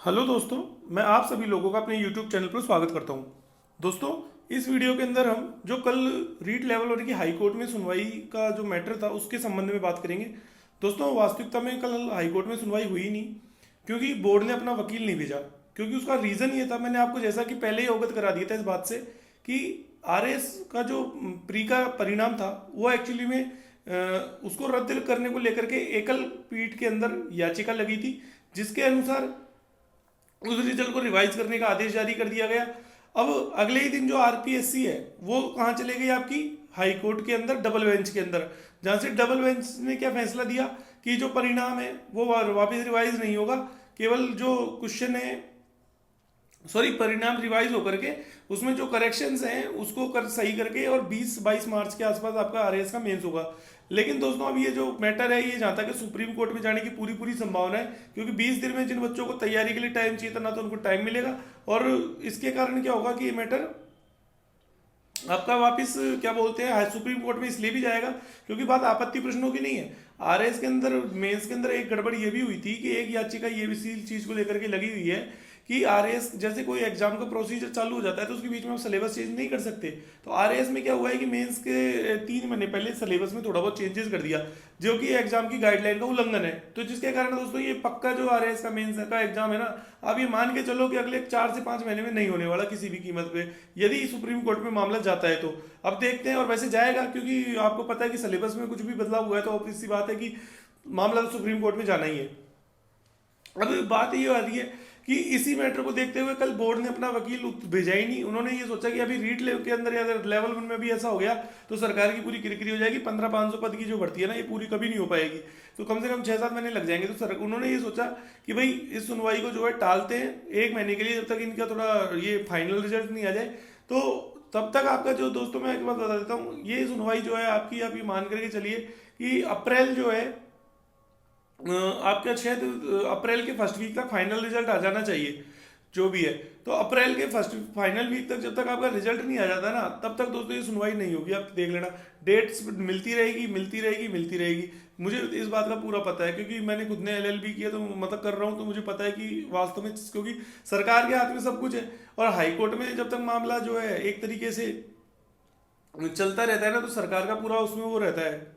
Hello दोस्तों, मैं आप सभी लोगों का अपने YouTube चैनल पर स्वागत करता हूं। दोस्तों, इस वीडियो के अंदर हम जो कल रीट लेवल और की हाई कोर्ट में सुनवाई का जो मैटर था उसके संबंध में बात करेंगे। दोस्तों, वास्तविकता में कल हाई कोर्ट में सुनवाई हुई नहीं, क्योंकि बोर्ड ने अपना वकील नहीं भेजा। क्योंकि उसका रीज़न ये था, मैंने आपको जैसा कि पहले ही अवगत करा दिया था इस बात से कि आरएस का जो प्री का परिणाम था वो एक्चुअली में उसको रद्द करने को लेकर के एकल पीठ के अंदर याचिका लगी थी, जिसके अनुसार उस रिजल्ट को रिवाइज करने का आदेश जारी कर दिया गया। अब अगले ही दिन जो आरपीएससी है वो कहाँ चले गई, आपकी हाई कोर्ट के अंदर डबल बेंच के अंदर, जहाँ से डबल बेंच ने क्या फैसला दिया कि जो परिणाम है वो वापस रिवाइज नहीं होगा। केवल जो क्वेश्चन है, सॉरी, परिणाम रिवाइज होकर के उसमें जो करेक्शंस हैं उसको सही करके और 20-22 मार्च के आसपास आपका आरएएस का मेंस होगा। लेकिन दोस्तों, अब ये जो मैटर है ये जहाँ तक है सुप्रीम कोर्ट में जाने की पूरी पूरी संभावना है, क्योंकि 20 दिन में जिन बच्चों को तैयारी के लिए टाइम चाहिए था ना तो उनको टाइम मिलेगा, और इसके कारण क्या होगा कि ये मैटर आपका वापस क्या बोलते हैं सुप्रीम कोर्ट में इसलिए भी जाएगा क्योंकि बात आपत्ति प्रश्नों की नहीं है। आरएस के अंदर मेंस के अंदर एक गड़बड़ ये भी हुई थी कि एक याचिका ये भी इसी चीज को लेकर के लगी हुई है कि आरएस जैसे कोई एग्जाम का प्रोसीजर चालू हो जाता है तो उसके बीच में आप सिलेबस चेंज नहीं कर सकते। तो आरएस में क्या हुआ है कि मेंस के 3 महीने पहले सिलेबस में थोड़ा बहुत चेंजेस कर दिया, जो कि एग्जाम की गाइडलाइन का उल्लंघन है। तो जिसके कारण दोस्तों ये पक्का जो आरएस का मेंस का एग्जाम है ना, आप ये मान के चलो कि अगले 4 से 5 महीने में नहीं होने वाला किसी भी कीमत पे, यदि सुप्रीम कोर्ट में मामला जाता है तो। अब देखते हैं, और वैसे जाएगा क्योंकि आपको पता है कि सिलेबस में कुछ भी बदलाव हुआ है तो ऑब्वियस सी बात है कि मामला तो सुप्रीम कोर्ट में जाना ही है। अब बात ये आ रही है कि इसी मैटर को देखते हुए कल बोर्ड ने अपना वकील भेजा ही नहीं। उन्होंने ये सोचा कि अभी रीट लेवल के अंदर या लेवल 1 में भी ऐसा हो गया तो सरकार की पूरी किरकिरी हो जाएगी, 1500-500 पद की जो भर्ती है ना ये पूरी कभी नहीं हो पाएगी, तो कम से कम 6-7 महीने लग जाएंगे। तो सर उन्होंने ये सोचा कि भाई इस सुनवाई को जो है टालते हैं 1 महीने के लिए, जब तक इनका थोड़ा ये फाइनल रिजल्ट नहीं आ जाए। तो तब तक आपका जो, दोस्तों मैं एक बात बता देता हूँ, ये सुनवाई जो है आपकी, आप ये मान करके चलिए कि अप्रैल जो है आपका शायद अप्रैल के फर्स्ट वीक तक फाइनल रिजल्ट आ जाना चाहिए जो भी है। तो अप्रैल के फर्स्ट फाइनल वीक तक जब तक आपका रिजल्ट नहीं आ जाता ना तब तक दोस्तों ये सुनवाई नहीं होगी। आप देख लेना, डेट्स मिलती रहेगी मिलती रहेगी मिलती रहेगी। मुझे इस बात का पूरा पता है क्योंकि मैंने खुद ने एलएलबी किया, तो मतलब कर रहा हूँ, तो मुझे पता है कि वास्तव में, क्योंकि सरकार के हाथ में सब कुछ है। और हाई कोर्ट में जब तक मामला जो है एक तरीके से चलता रहता है ना तो सरकार का पूरा उसमें वो रहता है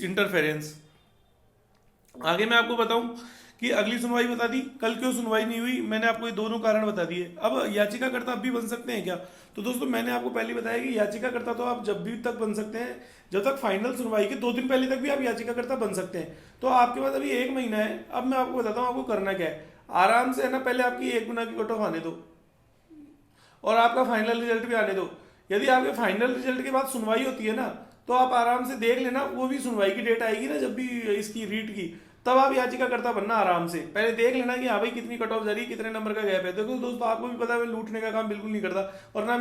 इंटरफेरेंस। आगे मैं आपको बताऊं कि अगली सुनवाई बता दी, कल क्यों सुनवाई नहीं हुई, मैंने आपको ये दोनों कारण बता दिए। अब याचिकाकर्ता अब भी बन सकते हैं क्या? तो दोस्तों मैंने आपको पहले बताया कि याचिकाकर्ता तो आप जब भी तक बन सकते हैं, जब तक फाइनल सुनवाई के 2 दिन पहले तक भी आप याचिकाकर्ता बन सकते हैं। तो आपके पास अभी 1 महीना है। अब मैं आपको बताता हूँ आपको करना क्या है। आराम से है ना, पहले आपकी 1 गुना की कट ऑफ आने दो और आपका फाइनल रिजल्ट भी आने दो। यदि आपके फाइनल रिजल्ट के बाद सुनवाई होती है ना तो आप आराम से देख लेना, वो भी सुनवाई की डेट आएगी ना जब भी इसकी रीट की, तब आप याचिकाकर्ता बनना। आराम से पहले देख लेना कि हाँ भाई कितनी कट ऑफ जा रही है, कितने नंबर का गैप है। देखो दोस्तों, आपको भी पता है मैं लूटने का काम बिल्कुल नहीं करता, और ना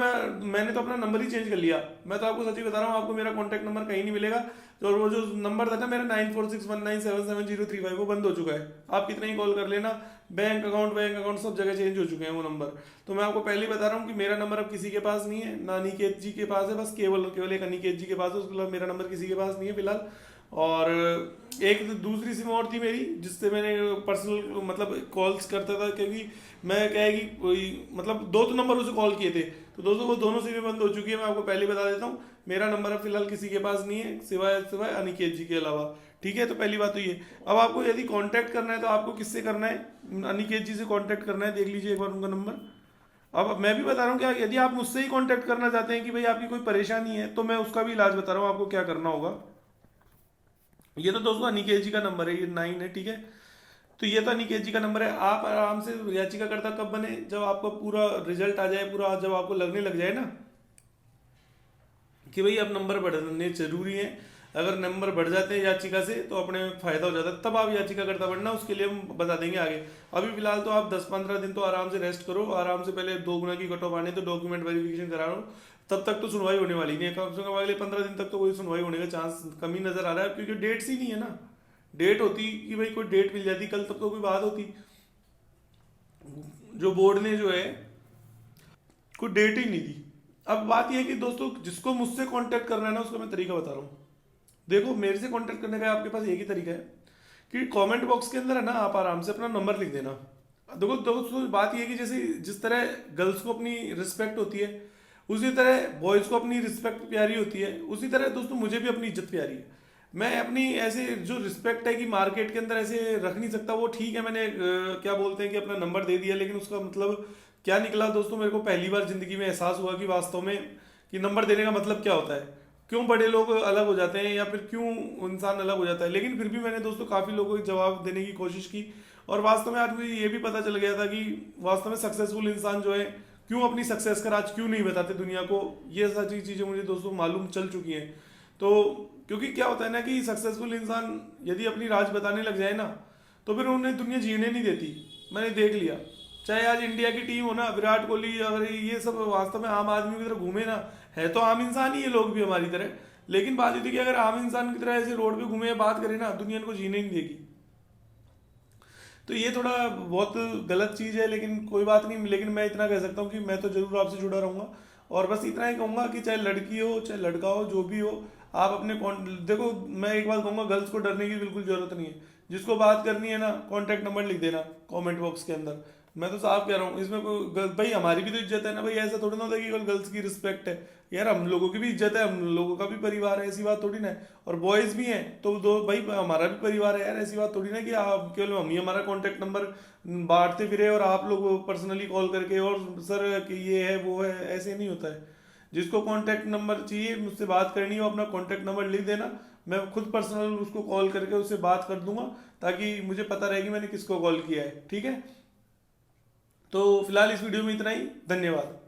मैंने तो अपना नंबर ही चेंज कर लिया। मैं तो आपको सच्ची बता रहा हूँ, आपको मेरा कॉन्टैक्ट नंबर कहीं नहीं मिलेगा। और वो जो नंबर था ना मेरा 9461977035 वो बंद हो चुका है। आप कितने ही कॉल कर लेना, बैंक अकाउंट सब जगह चेंज हो चुके हैं वो नंबर। तो मैं आपको पहले ही बता रहा हूँ कि मेरा नंबर अब किसी के पास नहीं है, ना अनिकेत जी के पास है, बस केवल केवल एक अनिकेत जी के पास है। उसके अलावा मेरा नंबर किसी के पास नहीं है फिलहाल। और एक दूसरी सिम और थी मेरी जिससे मैंने पर्सनल मतलब कॉल्स करता था, क्योंकि मैं क्या है कि कोई मतलब 2 नंबरों से कॉल किए थे, तो दोस्तों वो दोनों सिमें बंद हो चुकी है। मैं आपको पहले बता देता हूँ, मेरा नंबर अब फिलहाल किसी के पास नहीं है सिवाय सिवाय अनिकेत जी के अलावा। ठीक है, तो पहली बात तो ये। अब आपको यदि कांटेक्ट करना है तो आपको किससे करना है? अनिकेत जी से कांटेक्ट करना है। देख लीजिए एक बार उनका नंबर। अब मैं भी बता रहा हूँ कि यदि आप मुझसे ही कांटेक्ट करना चाहते हैं कि भाई आपकी कोई परेशानी है, तो मैं उसका भी इलाज बता रहा हूँ आपको क्या करना होगा। ये तो दोस्तों अनिकेत जी का नंबर है, ये 9 है, ठीक है। तो ये तो अनिकेत जी का नंबर है। आप आराम से याचिकाकर्ता कब बने? जब आपका पूरा रिजल्ट आ जाए, पूरा जब आपको लगने लग जाए ना कि भाई अब नंबर बढ़ने जरूरी है। अगर नंबर बढ़ जाते हैं याचिका से तो अपने फायदा हो जाता है, तब आप याचिकाकर्ता बनना, उसके लिए हम बता देंगे आगे। अभी फिलहाल तो आप 10-15 दिन तो आराम से रेस्ट करो, आराम से पहले 2 गुना की कट ऑफ आने तो डॉक्यूमेंट वेरिफिकेशन करा लो। तब तक तो सुनवाई होने वाली नहीं है, कम से कम अगले 15 दिन तक तो कोई सुनवाई होने का चांस कम ही नजर आ रहा है, क्योंकि डेट्स ही नहीं है ना। डेट होती कि भाई कोई डेट मिल जाती कल, तब तो कोई बात होती। जो बोर्ड ने जो है कोई डेट ही नहीं दी। अब बात यह है कि दोस्तों जिसको मुझसे कांटेक्ट करना है ना उसका मैं तरीका बता रहा हूँ। देखो, मेरे से कांटेक्ट करने का आपके पास एक ही तरीका है कि कमेंट बॉक्स के अंदर है ना आप आराम से अपना नंबर लिख देना। देखो दोस्तों बात ये है कि जैसे जिस तरह गर्ल्स को अपनी रिस्पेक्ट होती है, उसी तरह बॉयज़ को अपनी रिस्पेक्ट प्यारी होती है, उसी तरह दोस्तों मुझे भी अपनी इज्जत प्यारी है। मैं अपनी ऐसे जो रिस्पेक्ट है कि मार्केट के अंदर ऐसे रख नहीं सकता, वो ठीक है मैंने क्या बोलते हैं कि अपना नंबर दे दिया, लेकिन उसका मतलब क्या निकला दोस्तों, मेरे को पहली बार जिंदगी में एहसास हुआ कि वास्तव में कि नंबर देने का मतलब क्या होता है, क्यों बड़े लोग अलग हो जाते हैं या फिर क्यों इंसान अलग हो जाता है। लेकिन फिर भी मैंने दोस्तों काफ़ी लोगों को जवाब देने की कोशिश की, और वास्तव में आज मुझे ये भी पता चल गया था कि वास्तव में सक्सेसफुल इंसान जो है क्यों अपनी सक्सेस का राज क्यों नहीं बताते दुनिया को। ये सारी चीज़ें मुझे दोस्तों मालूम चल चुकी हैं। तो क्योंकि क्या होता है ना कि सक्सेसफुल इंसान यदि अपनी राज बताने लग जाए ना, तो फिर उन्हें दुनिया जीने नहीं देती। मैंने देख लिया, चाहे आज इंडिया की टीम हो ना, विराट कोहली अगर ये सब वास्तव में आम आदमी की तरह घूमे ना, है तो आम इंसान ही है लोग भी हमारी तरह, लेकिन बात ये थी कि अगर आम इंसान की तरह ऐसे रोड पे घूमे बात करें ना, दुनिया इनको जीने नहीं देगी। तो ये थोड़ा बहुत गलत चीज़ है, लेकिन कोई बात नहीं। लेकिन मैं इतना कह सकता हूँ कि मैं तो जरूर आपसे जुड़ा रहूँगा, और बस इतना ही कहूँगा कि चाहे लड़की हो चाहे लड़का हो, जो भी हो, आप अपने देखो मैं एक बात कहूँगा, गर्ल्स को डरने की बिल्कुल जरूरत नहीं है। जिसको बात करनी है ना, कॉन्टैक्ट नंबर लिख देना कमेंट बॉक्स के अंदर। मैं तो साफ कह रहा हूँ, इसमें कोई भाई हमारी भी तो इज्जत है ना भाई, ऐसा थोड़ी ना होता है कि केवल गर्ल्स की रिस्पेक्ट है। यार हम लोगों की भी इज्जत है, हम लोगों का भी परिवार है, ऐसी बात थोड़ी ना है। और बॉयज भी हैं तो दो भाई हमारा भी परिवार है यार, ऐसी बात थोड़ी ना कि आप केवल हम ही हमारा कॉन्टैक्ट नंबर बांटते फिरे और आप लोग पर्सनली कॉल करके और सर कि ये है वो है, ऐसे नहीं होता है। जिसको कॉन्टैक्ट नंबर चाहिए, मुझसे बात करनी हो, अपना कॉन्टैक्ट नंबर लिख देना, मैं खुद पर्सनल उसको कॉल करके उससे बात कर दूंगा, ताकि मुझे पता रहे कि मैंने किसको कॉल किया है। ठीक है, तो फिलहाल इस वीडियो में इतना ही, धन्यवाद।